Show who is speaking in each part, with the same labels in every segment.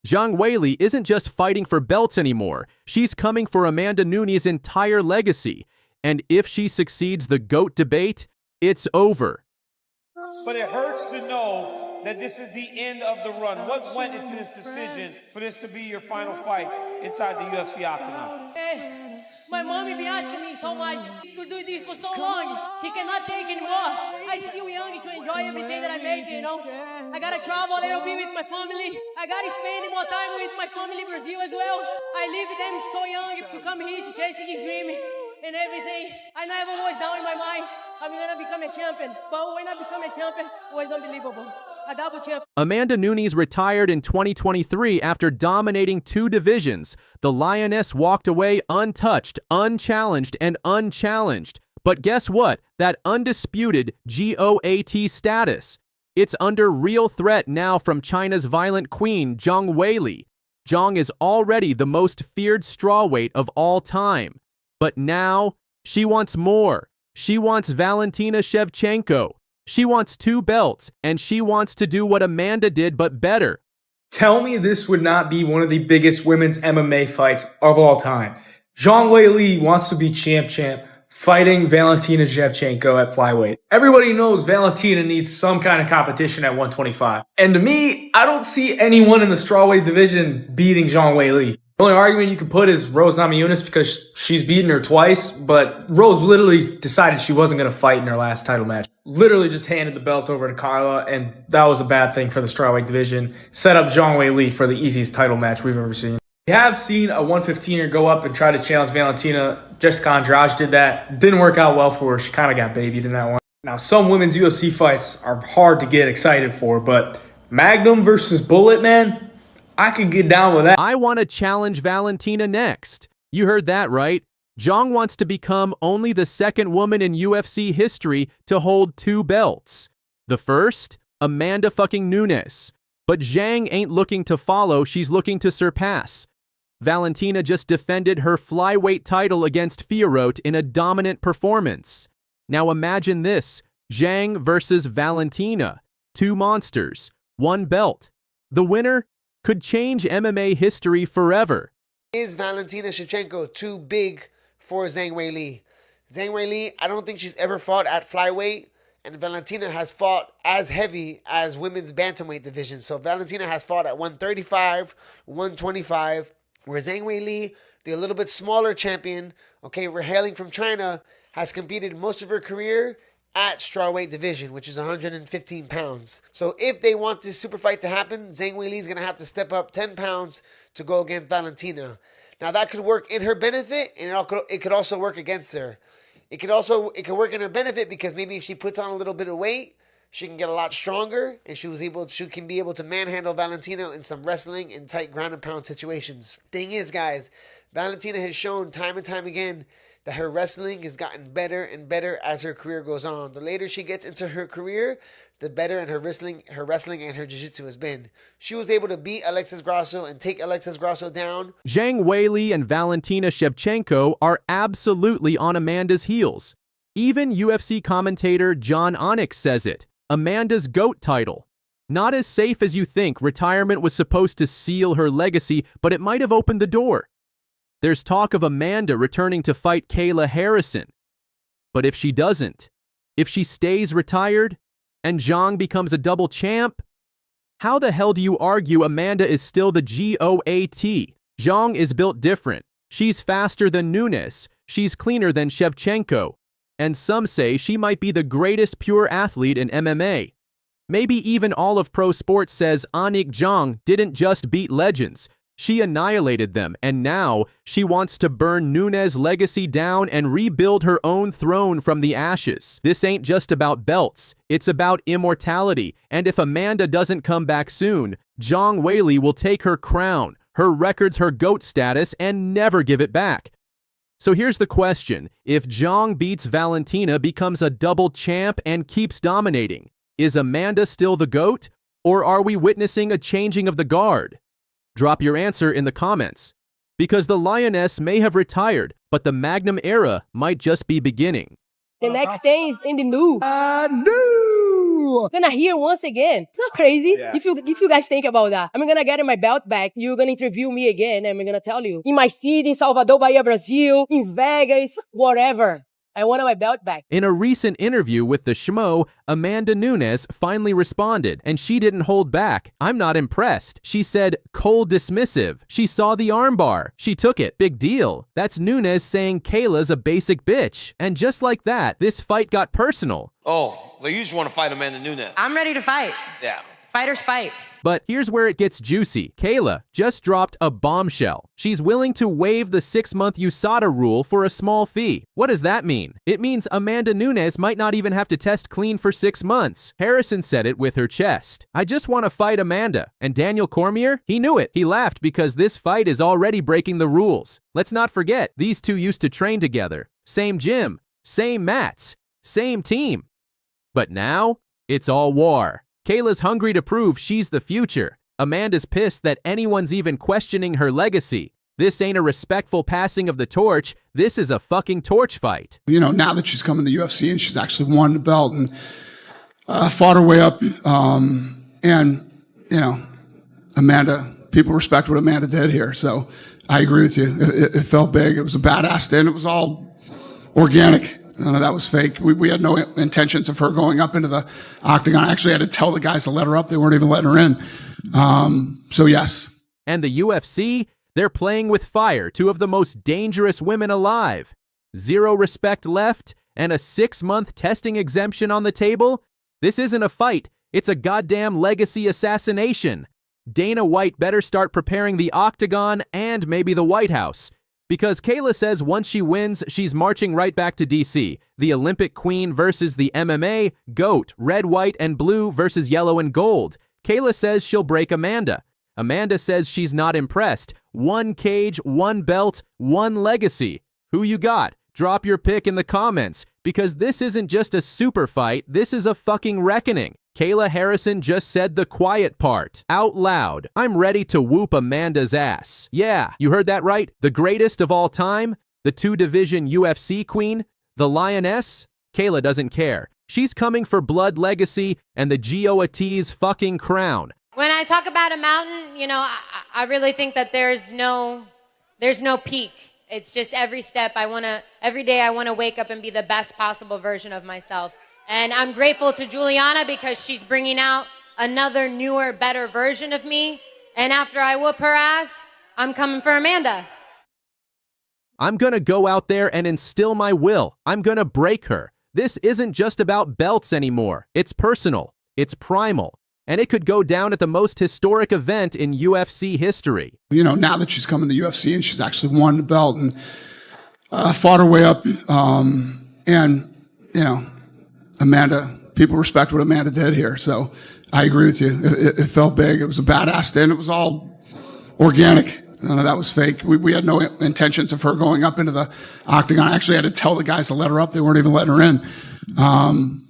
Speaker 1: Zhang Weili isn't just fighting for belts anymore. She's coming for Amanda Nunes' entire legacy. And if she succeeds the GOAT debate, it's over.
Speaker 2: But it hurts to know that this is the end of the run. What went into this decision for this to be your final fight inside the UFC octagon?
Speaker 3: My mommy be asking me so much to do this for so long. She cannot take anymore. I still young to enjoy every day that I make, you know. I gotta travel a little bit with my family. I gotta spend more time with my family in Brazil as well. I leave them so young to come here to chase the dream and everything. I never was down in my mind I'm gonna become a champion. But when I become a champion, it was unbelievable. A double champion.
Speaker 1: Amanda Nunes retired in 2023 after dominating 2 divisions. The Lioness walked away untouched, unchallenged, and unchallenged. But guess what? That undisputed GOAT status. It's under real threat now from China's violent queen, Zhang Weili. Zhang is already the most feared strawweight of all time. But now, she wants more. She wants Valentina Shevchenko. She wants 2 belts, and she wants to do what Amanda did, but better.
Speaker 4: Tell me this would not be one of the biggest women's MMA fights of all time. Zhang Weili wants to be champ, fighting Valentina Shevchenko at flyweight. Everybody knows Valentina needs some kind of competition at 125. And to me, I don't see anyone in the strawweight division beating Zhang Weili. The only argument you could put is Rose Namajunas because she's beaten her twice, but Rose literally decided she wasn't going to fight in her last title match. Literally just handed the belt over to Carla, and that was a bad thing for the strawweight division. Set up Zhang Weili for the easiest title match we've ever seen. We have seen a 115er go up and try to challenge Valentina. Jessica Andrade did that. Didn't work out well for her. She kind of got babied in that one. Now, some women's UFC fights are hard to get excited for, but Magnum versus Bullet, man, I could get down with that.
Speaker 1: I want to challenge Valentina next. You heard that right. Zhang wants to become only the 2nd woman in UFC history to hold 2 belts. The first, Amanda fucking Nunes. But Zhang ain't looking to follow, she's looking to surpass. Valentina just defended her flyweight title against Fiorot in a dominant performance. Now imagine this, Zhang versus Valentina. 2 monsters, 1 belt. The winner could change MMA history forever.
Speaker 5: Is Valentina Shevchenko too big for Zhang Weili? Zhang Weili, I don't think she's ever fought at flyweight, and Valentina has fought as heavy as women's bantamweight division. So Valentina has fought at 135, 125, where Zhang Weili, the a little bit smaller champion, okay, we're hailing from China, has competed most of her career at strawweight division, which is 115 pounds. So if they want this super fight to happen, Zhang Weili is going to have to step up 10 pounds to go against Valentina. Now that could work in her benefit, and it could also work against her. It could work in her benefit because maybe if she puts on a little bit of weight, she can get a lot stronger, and she can be able to manhandle Valentina in some wrestling and tight ground and pound situations. Thing is, guys, Valentina has shown time and time again that her wrestling has gotten better and better as her career goes on. The later she gets into her career, the better in her wrestling and her jiu-jitsu has been. She was able to beat Alexis Grasso and take Alexis Grasso down.
Speaker 1: Zhang Weili and Valentina Shevchenko are absolutely on Amanda's heels. Even UFC commentator Jon Anik says it. Amanda's GOAT title. Not as safe as you think. Retirement was supposed to seal her legacy, but it might have opened the door. There's talk of Amanda returning to fight Kayla Harrison. But if she doesn't, if she stays retired, and Zhang becomes a double champ, how the hell do you argue Amanda is still the GOAT? Zhang is built different. She's faster than Nunes. She's cleaner than Shevchenko. And some say she might be the greatest pure athlete in MMA. Maybe even all of pro sports says Anik Zhang didn't just beat legends. She annihilated them, and now she wants to burn Nunes' legacy down and rebuild her own throne from the ashes. This ain't just about belts, it's about immortality, and if Amanda doesn't come back soon, Zhang Weili will take her crown, her records, her GOAT status, and never give it back. So here's the question, if Zhang beats Valentina, becomes a double champ, and keeps dominating, is Amanda still the GOAT, or are we witnessing a changing of the guard? Drop your answer in the comments, because the Lioness may have retired, but the Magnum Era might just be beginning.
Speaker 3: The next thing is in the news. Ooh, gonna hear once again. Not crazy.
Speaker 2: Yeah.
Speaker 3: If you guys think about that, I'm gonna get my belt back. You're gonna interview me again, and I'm gonna tell you in my city, in Salvador, Bahia, Brazil, in Vegas, whatever. I want my belt back.
Speaker 1: In a recent interview with the Schmo, Amanda Nunes finally responded, and she didn't hold back. I'm not impressed. She said, cold dismissive. She saw the armbar. She took it. Big deal. That's Nunes saying Kayla's a basic bitch. And just like that, this fight got personal.
Speaker 2: Oh, so you just want to fight Amanda Nunes?
Speaker 6: I'm ready to fight.
Speaker 2: Yeah.
Speaker 6: Fighters fight.
Speaker 1: But here's where it gets juicy. Kayla just dropped a bombshell. She's willing to waive the 6-month USADA rule for a small fee. What does that mean? It means Amanda Nunes might not even have to test clean for 6 months. Harrison said it with her chest. I just want to fight Amanda. And Daniel Cormier? He knew it. He laughed because this fight is already breaking the rules. Let's not forget, these two used to train together. Same gym, same mats, same team. But now, it's all war. Kayla's hungry to prove she's the future. Amanda's pissed that anyone's even questioning her legacy. This ain't a respectful passing of the torch. This is a fucking torch fight.
Speaker 7: You know, now that she's come in the UFC and she's actually won the belt and fought her way up. And, you know, Amanda, people respect what Amanda did here. So I agree with you. It felt big. It was a badass day, and it was all organic. None of that was fake. We had no intentions of her going up into the octagon. I actually had to tell the guys to let her up. They weren't even letting her in. So yes.
Speaker 1: And the UFC, they're playing with fire. Two of the most dangerous women alive. 0 respect left and a 6-month testing exemption on the table. This isn't a fight. It's a goddamn legacy assassination. Dana White better start preparing the octagon and maybe the White House. Because Kayla says once she wins, she's marching right back to DC. The Olympic Queen versus the MMA GOAT, red, white, and blue versus yellow and gold. Kayla says she'll break Amanda. Amanda says she's not impressed. 1 cage, 1 belt, 1 legacy. Who you got? Drop your pick in the comments. Because this isn't just a super fight, this is a fucking reckoning. Kayla Harrison just said the quiet part, out loud. I'm ready to whoop Amanda's ass. Yeah, you heard that right. The greatest of all time, the 2-division UFC queen, the lioness. Kayla doesn't care. She's coming for blood legacy and the GOAT's fucking crown.
Speaker 6: When I talk about a mountain, you know, I really think that there's no peak. It's just every step every day I want to wake up and be the best possible version of myself. And I'm grateful to Juliana because she's bringing out another newer, better version of me. And after I whoop her ass, I'm coming for Amanda.
Speaker 1: I'm gonna go out there and instill my will. I'm gonna break her. This isn't just about belts anymore. It's personal. It's primal. And it could go down at the most historic event in UFC history.
Speaker 7: You know, now that she's come in the UFC and she's actually won the belt and fought her way up. And, you know, Amanda, people respect what Amanda did here. So I agree with you. It felt big. It was a badass day, and it was all organic. None of that was fake. We had no intentions of her going up into the octagon. I actually had to tell the guys to let her up. They weren't even letting her in.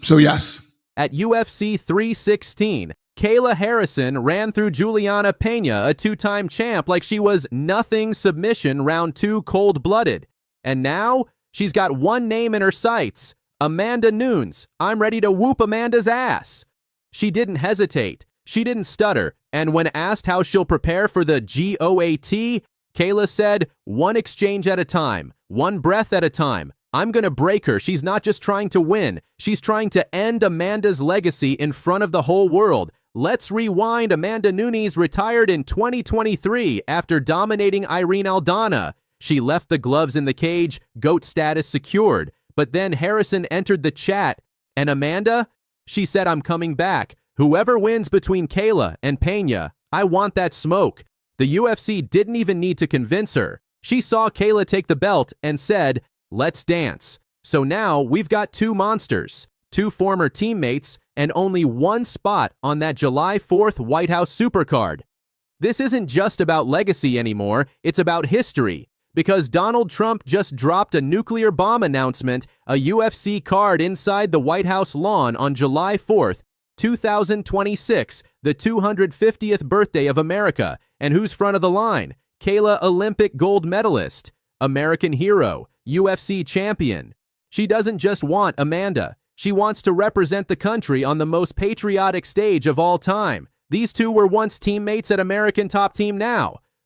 Speaker 7: So yes.
Speaker 1: At UFC 316, Kayla Harrison ran through Juliana Pena, a 2-time champ, like she was nothing submission round 2 cold-blooded. And now she's got one name in her sights. Amanda Nunes. I'm ready to whoop Amanda's ass. She didn't hesitate. She didn't stutter. And when asked how she'll prepare for the GOAT, Kayla said, 1 exchange at a time, 1 breath at a time. I'm going to break her. She's not just trying to win. She's trying to end Amanda's legacy in front of the whole world. Let's rewind. Amanda Nunes retired in 2023 after dominating Irene Aldana. She left the gloves in the cage, GOAT status secured. But then Harrison entered the chat, and Amanda, she said, I'm coming back. Whoever wins between Kayla and Pena, I want that smoke. The UFC didn't even need to convince her. She saw Kayla take the belt and said, let's dance. So now we've got 2 monsters, 2 former teammates, and only 1 spot on that July 4th White House Supercard. This isn't just about legacy anymore, it's about history. Because Donald Trump just dropped a nuclear bomb announcement, a UFC card inside the White House lawn on July 4th, 2026, the 250th birthday of America. And who's front of the line? Kayla, Olympic gold medalist, American hero, UFC champion. She doesn't just want Amanda. She wants to represent the country on the most patriotic stage of all time. These two were once teammates at American Top Team Now.